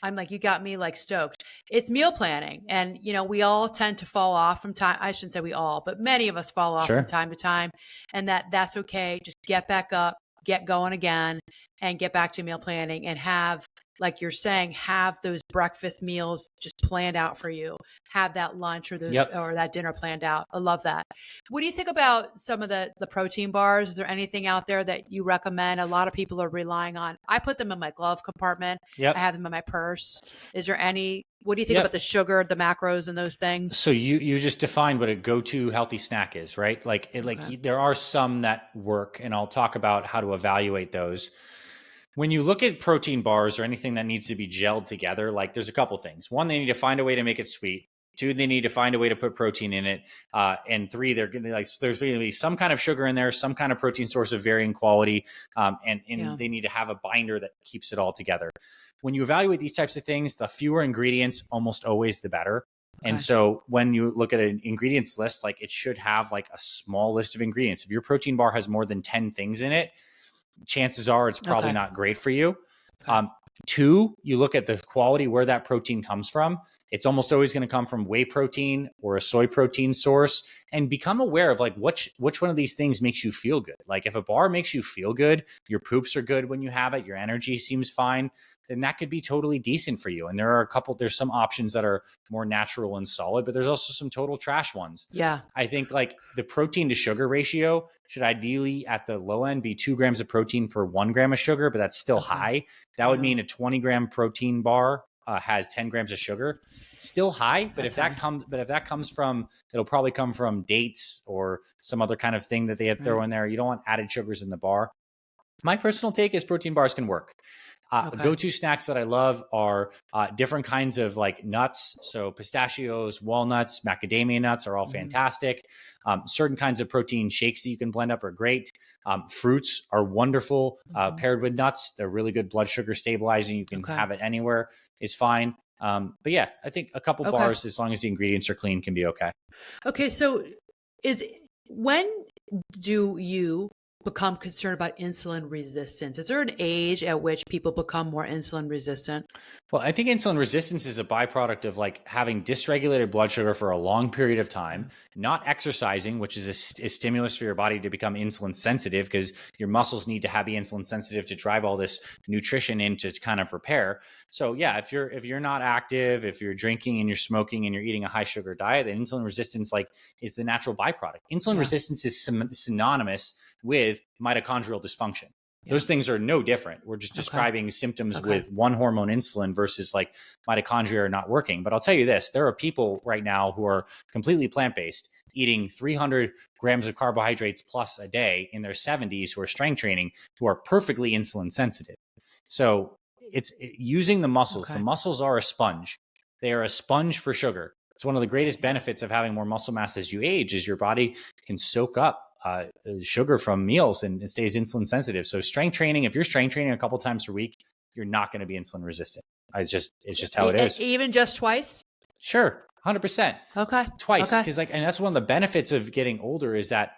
A: I'm like, you got me like stoked. It's meal planning. And, you know, we all tend to fall off from time. I shouldn't say we all, but many of us fall off from time to time, and that's okay. Just get back up, get going again, and get back to meal planning and have, like you're saying, have those breakfast meals just planned out for you. Have that lunch or or that dinner planned out. I love that. What do you think about some of the protein bars? Is there anything out there that you recommend? A lot of people are relying on. I put them in my glove compartment. I have them in my purse. Is there any? What do you think about the sugar, the macros, and those things?
B: So you just defined what a go-to healthy snack is, right? Like there are some that work, and I'll talk about how to evaluate those. When you look at protein bars or anything that needs to be gelled together, like there's a couple things. One, they need to find a way to make it sweet. Two, they need to find a way to put protein in it. And three, there's going to be some kind of sugar in there, some kind of protein source of varying quality. And they need to have a binder that keeps it all together. When you evaluate these types of things, the fewer ingredients, almost always the better. And so when you look at an ingredients list, like it should have like a small list of ingredients. If your protein bar has more than 10 things in it, chances are it's probably not great for you. Two, you look at the quality where that protein comes from. It's almost always going to come from whey protein or a soy protein source, and become aware of like which one of these things makes you feel good. Like if a bar makes you feel good, your poops are good when you have it, your energy seems fine, then that could be totally decent for you. And there's some options that are more natural and solid, but there's also some total trash ones.
A: Yeah.
B: I think like the protein to sugar ratio should ideally at the low end be 2 grams of protein per 1 gram of sugar, but that's still high. That would mean a 20-gram protein bar has 10 grams of sugar. Still high, but if that comes from, it'll probably come from dates or some other kind of thing that they throw in there. You don't want added sugars in the bar. My personal take is protein bars can work. Go-to snacks that I love are different kinds of like nuts. So pistachios, walnuts, macadamia nuts are all fantastic. Certain kinds of protein shakes that you can blend up are great. Fruits are wonderful paired with nuts. They're really good blood sugar stabilizing. You can have it anywhere is fine. But yeah, I think a couple bars, as long as the ingredients are clean, can be okay.
A: Okay. So when do you become concerned about insulin resistance? Is there an age at which people become more insulin resistant?
B: Well, I think insulin resistance is a byproduct of like having dysregulated blood sugar for a long period of time, not exercising, which is a stimulus for your body to become insulin sensitive because your muscles need to have the insulin sensitive to drive all this nutrition in to kind of repair. So yeah, if you're not active, if you're drinking and you're smoking and you're eating a high sugar diet, then insulin resistance like is the natural byproduct. Insulin resistance is synonymous with mitochondrial dysfunction. Those things are no different. We're just describing symptoms with one hormone, insulin, versus like mitochondria are not working. But I'll tell you this, there are people right now who are completely plant-based, eating 300 grams of carbohydrates plus a day in their 70s, who are strength training, who are perfectly insulin sensitive. So it's using the muscles. The muscles are a sponge. They are a sponge for sugar. It's one of the greatest benefits of having more muscle mass as you age is your body can soak up sugar from meals and it stays insulin sensitive. So strength training, if you're strength training a couple times per week, you're not going to be insulin resistant. It's just how it is.
A: Even just twice?
B: Sure. 100%.
A: Okay.
B: Twice. Cause like, and that's one of the benefits of getting older is that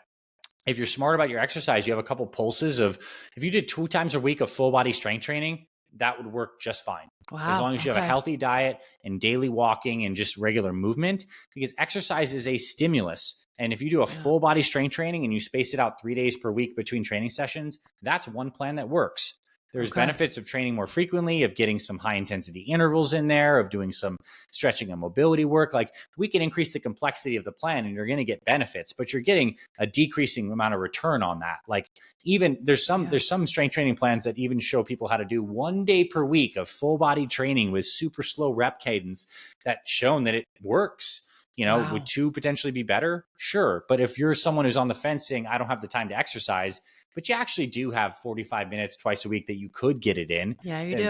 B: if you're smart about your exercise, you have a couple pulses of, if you did 2 times a week of full body strength training, that would work just fine. Wow. As long as you have a healthy diet and daily walking and just regular movement, because exercise is a stimulus. And if you do a full body strength training and you space it out 3 days per week between training sessions, that's one plan that works. There's benefits of training more frequently, of getting some high intensity intervals in there, of doing some stretching and mobility work. Like we can increase the complexity of the plan and you're going to get benefits, but you're getting a decreasing amount of return on that. Like even there's some strength training plans that even show people how to do 1 day per week of full body training with super slow rep cadence that's shown that it works. Would 2 potentially be better? Sure. But if you're someone who's on the fence saying, I don't have the time to exercise, but you actually do have 45 minutes twice a week that you could get it in.
A: Yeah, you do.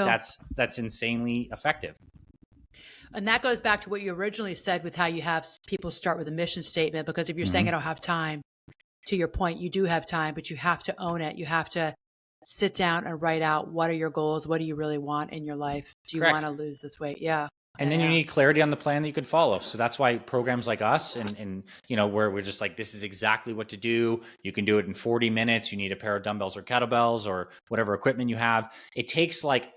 B: That's insanely effective.
A: And that goes back to what you originally said with how you have people start with a mission statement, because if you're saying I don't have time, to your point, you do have time, but you have to own it. You have to sit down and write out, what are your goals? What do you really want in your life? Do you want to lose this weight? Yeah.
B: And then you need clarity on the plan that you could follow. So that's why programs like us and where we're just like, this is exactly what to do. You can do it in 40 minutes. You need a pair of dumbbells or kettlebells or whatever equipment you have. It takes like,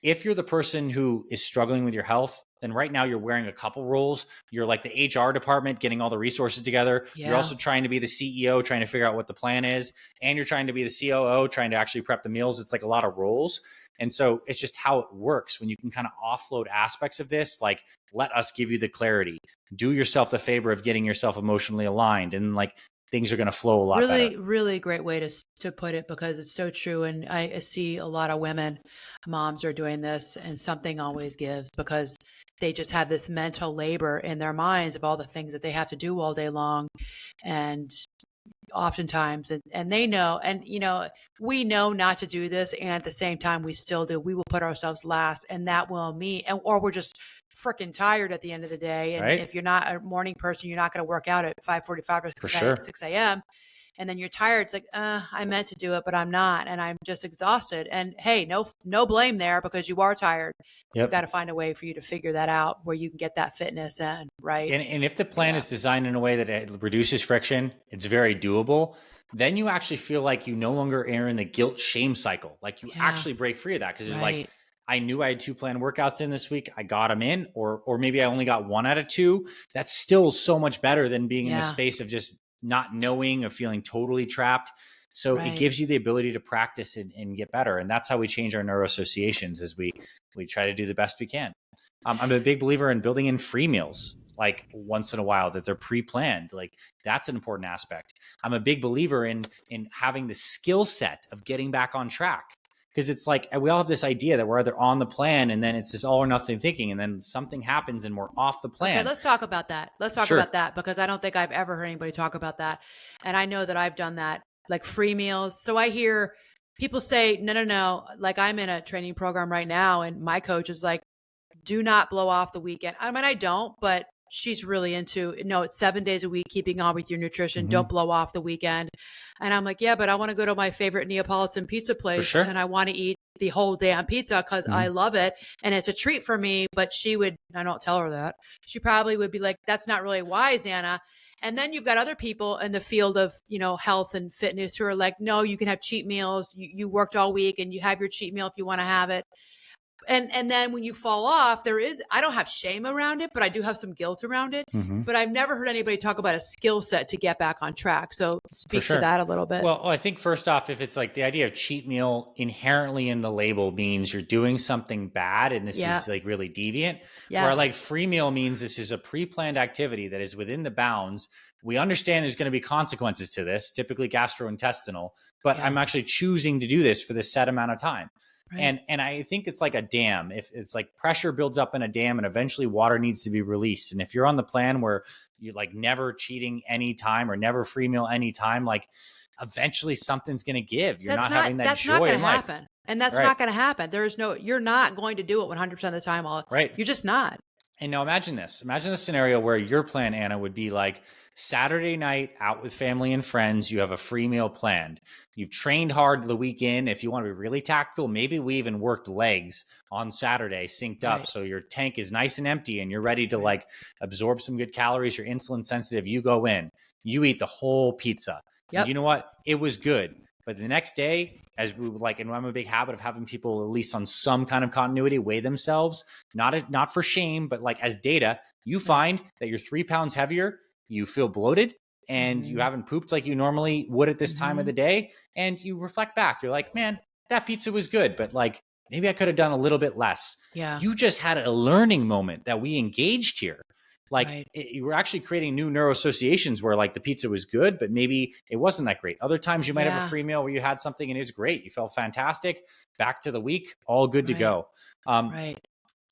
B: if you're the person who is struggling with your health, then right now you're wearing a couple roles. You're like the HR department, getting all the resources together. Yeah. You're also trying to be the CEO, trying to figure out what the plan is. And you're trying to be the COO, trying to actually prep the meals. It's like a lot of roles. And so it's just how it works when you can kind of offload aspects of this. Like, let us give you the clarity. Do yourself the favor of getting yourself emotionally aligned. And like, things are going to flow a lot better.
A: Really great way to put it, because it's so true. And I see a lot of women, moms are doing this, and something always gives, because they just have this mental labor in their minds of all the things that they have to do all day long. And oftentimes, and they know, and we know not to do this. And at the same time, we still do. We will put ourselves last, and that will mean, or we're just freaking tired at the end of the day. And if you're not a morning person, you're not going to work out at 5:45 or 6 a.m. And then you're tired. It's like, I meant to do it, but I'm not. And I'm just exhausted. And hey, no blame there, because you are tired. Yep. You've got to find a way for you to figure that out where you can get that fitness in, right?
B: And if the plan is designed in a way that it reduces friction, it's very doable, then you actually feel like you no longer are in the guilt shame cycle. Like you actually break free of that, because it's like, I knew I had 2 planned workouts in this week. I got them in, or maybe I only got 1 out of 2. That's still so much better than being in the
A: Yeah.
B: space of just not knowing, of feeling totally trapped. So it
A: Right.
B: gives you the ability to practice and get better. And that's how we change our neuroassociations, as we try to do the best we can. I'm a big believer in building in free meals, like once in a while, that they're pre-planned. Like that's an important aspect. I'm a big believer in having the skill set of getting back on track. Because it's like we all have this idea that we're either on the plan and then it's this all or nothing thinking, and then something happens and we're off the
A: Okay,
B: plan.
A: let's talk about that. Let's talk
B: Sure.
A: about that, because I don't think I've ever heard anybody talk about that. And I know that I've done that, like free meals. So I hear people say, no, no, no. Like I'm in a training program right now, and my coach is like, do not blow off the weekend. I mean, I don't, but she's really into, no, it's 7 days a week, keeping on with your nutrition.
B: Mm-hmm.
A: Don't blow off the weekend. And I'm like, yeah, but I want to go to my favorite Neapolitan pizza
B: For
A: place
B: sure.
A: and I want to eat the whole damn pizza because I
B: Mm-hmm.
A: love it. And it's a treat for me. But she would, I don't tell her that. She probably would be like, that's not really wise, Anna. And then you've got other people in the field of, health and fitness who are like, no, you can have cheat meals. You worked all week and you have your cheat meal if you want to have it. And then when you fall off, I don't have shame around it, but I do have some guilt around it.
B: Mm-hmm.
A: But I've never heard anybody talk about a skill set to get back on track. So
B: For
A: speak to
B: sure.
A: that a little bit.
B: Well, I think first off, if it's like the idea of cheat meal inherently in the label means you're doing something bad and this is like really deviant, where like
A: Yes.
B: free meal means this is a pre-planned activity that is within the bounds. We understand there's going to be consequences to this, typically gastrointestinal, but
A: Yeah.
B: I'm actually choosing to do this for this set amount of time.
A: Right.
B: And I think it's like a dam. If it's like pressure builds up in a dam and eventually water needs to be released. And if you're on the plan where you're like never cheating any time or never free meal any time, like eventually something's going to give. You're not having that
A: That's
B: joy
A: not going
B: in
A: to
B: life.
A: happen. And that's
B: Right.
A: not going to happen. You're not going to do it 100% of the time.
B: Right.
A: You're just not.
B: And now imagine this. Imagine the scenario where your plan, Anna, would be like Saturday night out with family and friends. You have a free meal planned. You've trained hard the weekend. If you want to be really tactical, maybe we even worked legs on Saturday, synced up.
A: Right.
B: So your tank is nice and empty and you're ready to like absorb some good calories. You're insulin sensitive. You go in, you eat the whole pizza.
A: Yep.
B: And you know what? It was good. But the next day, as we like, and I'm a big habit of having people, at least on some kind of continuity, weigh themselves, not for shame, but like as data, you find that you're 3 pounds heavier, you feel bloated, and you haven't pooped like you normally would at this time of the day. And you reflect back, you're like, man, that pizza was good, but like maybe I could have done a little bit less.
A: Yeah.
B: You just had a learning moment that we engaged here. Like
A: Right.
B: you were actually creating new neuroassociations where like the pizza was good, but maybe it wasn't that great. Other times you might have a free meal where you had something and it was great. You felt fantastic. Back to the week, all good to go.
A: Right.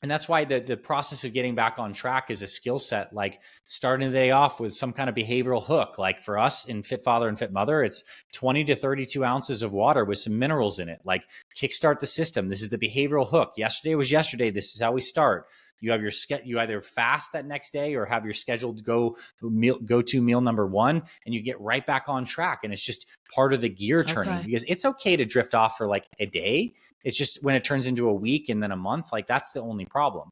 B: And that's why the process of getting back on track is a skill set, like starting the day off with some kind of behavioral hook. Like for us in Fit Father and Fit Mother, it's 20 to 32 ounces of water with some minerals in it. Like kickstart the system. This is the behavioral hook. Yesterday was yesterday. This is how we start. You have you either fast that next day or have your scheduled go to meal number 1, and you get right back on track. And it's just part of the gear turning, because it's okay to drift off for like a day. It's just when it turns into a week and then a month, like that's the only problem.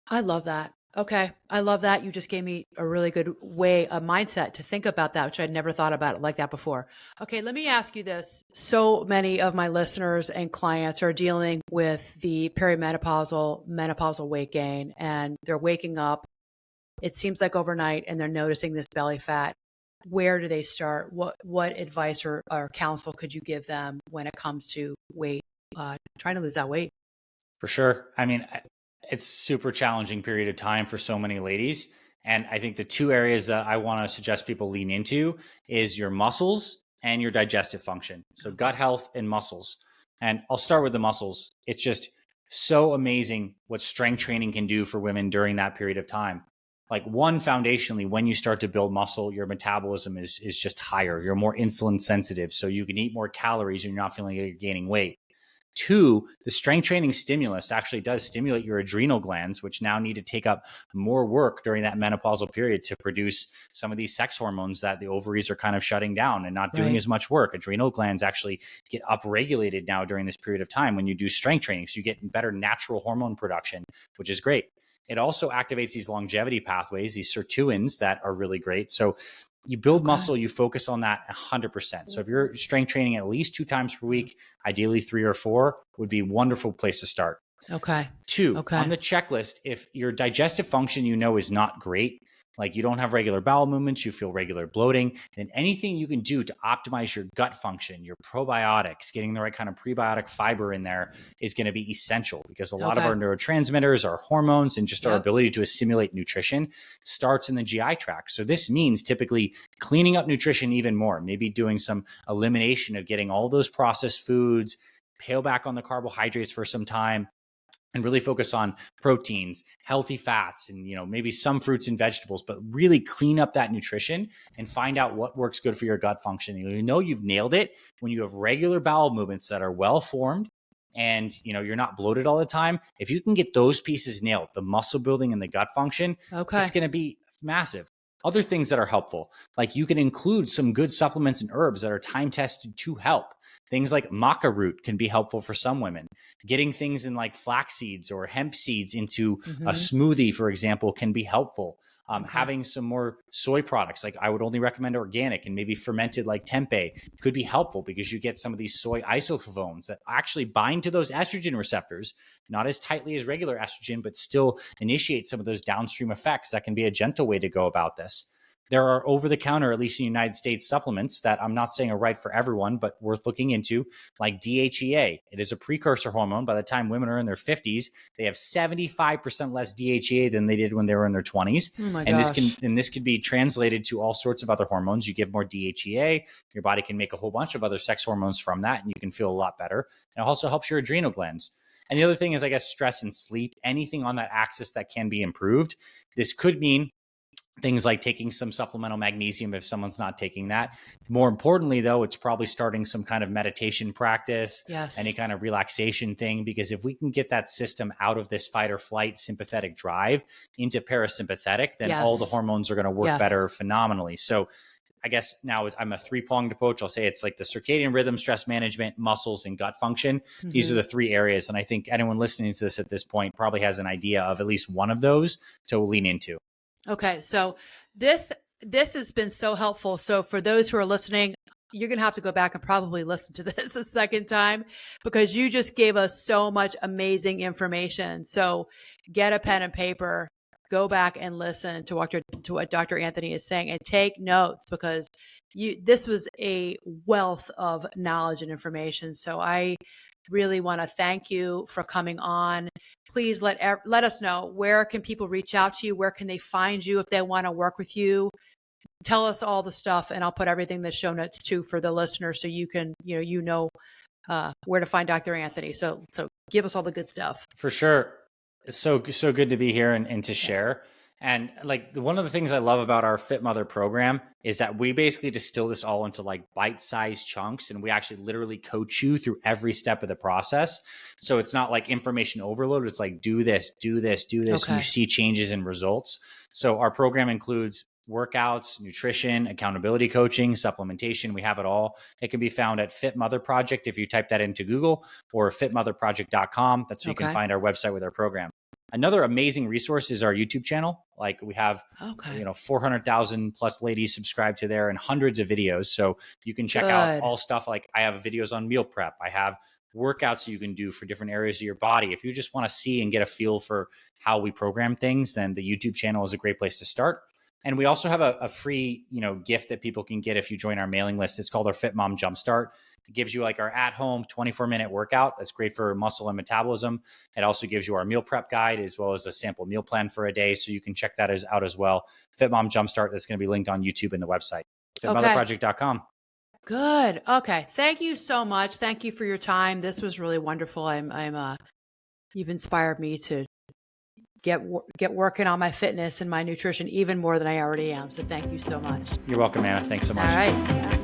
A: I love that. Okay. I love that. You just gave me a really good a mindset to think about that, which I'd never thought about it like that before. Okay. Let me ask you this. So many of my listeners and clients are dealing with the menopausal weight gain, and they're waking up, it seems like overnight, and they're noticing this belly fat. Where do they start? What advice or counsel could you give them when it comes to weight, trying to lose that weight?
B: For sure. I mean, it's super challenging period of time for so many ladies. And I think the 2 areas that I want to suggest people lean into is your muscles and your digestive function. So gut health and muscles. And I'll start with the muscles. It's just so amazing what strength training can do for women during that period of time. Like one, foundationally, when you start to build muscle, your metabolism is just higher. You're more insulin sensitive. So you can eat more calories and you're not feeling like you're gaining weight. 2, the strength training stimulus actually does stimulate your adrenal glands, which now need to take up more work during that menopausal period to produce some of these sex hormones that the ovaries are kind of shutting down and not doing as much work. Adrenal glands actually get upregulated now during this period of time when you do strength training. So you get better natural hormone production, which is great. It also activates these longevity pathways, these sirtuins that are really great. So You build muscle, you focus on that 100%. So if you're strength training at least 2 times per week, ideally 3 or 4 would be a wonderful place to start.
A: Okay.
B: 2, on the checklist, if your digestive function, is not great, like you don't have regular bowel movements, you feel regular bloating, then anything you can do to optimize your gut function, your probiotics, getting the right kind of prebiotic fiber in there is going to be essential, because a lot of our neurotransmitters, our hormones, and just our ability to assimilate nutrition starts in the GI tract. So this means typically cleaning up nutrition even more, maybe doing some elimination of getting all those processed foods, peel back on the carbohydrates for some time, and really focus on proteins, healthy fats, and maybe some fruits and vegetables, but really clean up that nutrition and find out what works good for your gut function. You've nailed it when you have regular bowel movements that are well formed, and you're not bloated all the time. If you can get those pieces nailed, the muscle building and the gut function, it's going to be massive. Other things that are helpful, like you can include some good supplements and herbs that are time tested to help. Things like maca root can be helpful for some women. Getting things in like flax seeds or hemp seeds into a smoothie, for example, can be helpful. Having some more soy products, like I would only recommend organic and maybe fermented like tempeh, could be helpful, because you get some of these soy isoflavones that actually bind to those estrogen receptors, not as tightly as regular estrogen, but still initiate some of those downstream effects. That can be a gentle way to go about this. There are over-the-counter, at least in the United States, supplements that I'm not saying are right for everyone, but worth looking into, like DHEA. It is a precursor hormone. By the time women are in their 50s, they have 75% less DHEA than they did when they were in their 20s.
A: Oh my gosh.
B: This can be translated to all sorts of other hormones. You give more DHEA, your body can make a whole bunch of other sex hormones from that, and you can feel a lot better. And it also helps your adrenal glands. And the other thing is, I guess, stress and sleep, anything on that axis that can be improved. This could mean things like taking some supplemental magnesium if someone's not taking that. More importantly, though, it's probably starting some kind of meditation practice, any kind of relaxation thing, because if we can get that system out of this fight or flight sympathetic drive into parasympathetic, then all the hormones are going to work better phenomenally. So I guess now I'm a 3-pronged approach. I'll say it's like the circadian rhythm, stress management, muscles, and gut function. These are the 3 areas. And I think anyone listening to this at this point probably has an idea of at least one of those to lean into.
A: Okay. So this has been so helpful. So for those who are listening, you're going to have to go back and probably listen to this a second time, because you just gave us so much amazing information. So get a pen and paper, go back and listen to what Dr. Anthony is saying, and take notes, because this was a wealth of knowledge and information. So I really want to thank you for coming on. Please let us know, where can people reach out to you? Where can they find you if they want to work with you? Tell us all the stuff, and I'll put everything in the show notes too for the listener, so you can, where to find Dr. Anthony. So give us all the good stuff.
B: For sure. It's so good to be here and to share. And like one of the things I love about our Fit Mother program is that we basically distill this all into like bite-sized chunks, and we actually literally coach you through every step of the process. So it's not like information overload. It's like, do this, do this, do this. And you see changes in results. So our program includes workouts, nutrition, accountability coaching, supplementation. We have it all. It can be found at Fit Mother Project if you type that into Google, or fitmotherproject.com. That's where you can find our website with our program. Another amazing resource is our YouTube channel. Like we have, 400,000 plus ladies subscribed to there, and hundreds of videos. So you can check out all stuff. Like I have videos on meal prep. I have workouts you can do for different areas of your body. If you just want to see and get a feel for how we program things, then the YouTube channel is a great place to start. And we also have a free, gift that people can get if you join our mailing list. It's called our Fit Mom Jumpstart. It gives you like our at-home 24-minute workout. That's great for muscle and metabolism. It also gives you our meal prep guide, as well as a sample meal plan for a day. So you can check that out as well. Fit Mom Jumpstart. That's going to be linked on YouTube and the website. FitMotherProject.com.
A: Good. Okay. Thank you so much. Thank you for your time. This was really wonderful. You've inspired me to get working on my fitness and my nutrition even more than I already am. So thank you so much.
B: You're welcome, Anna. Thanks so much.
A: All right.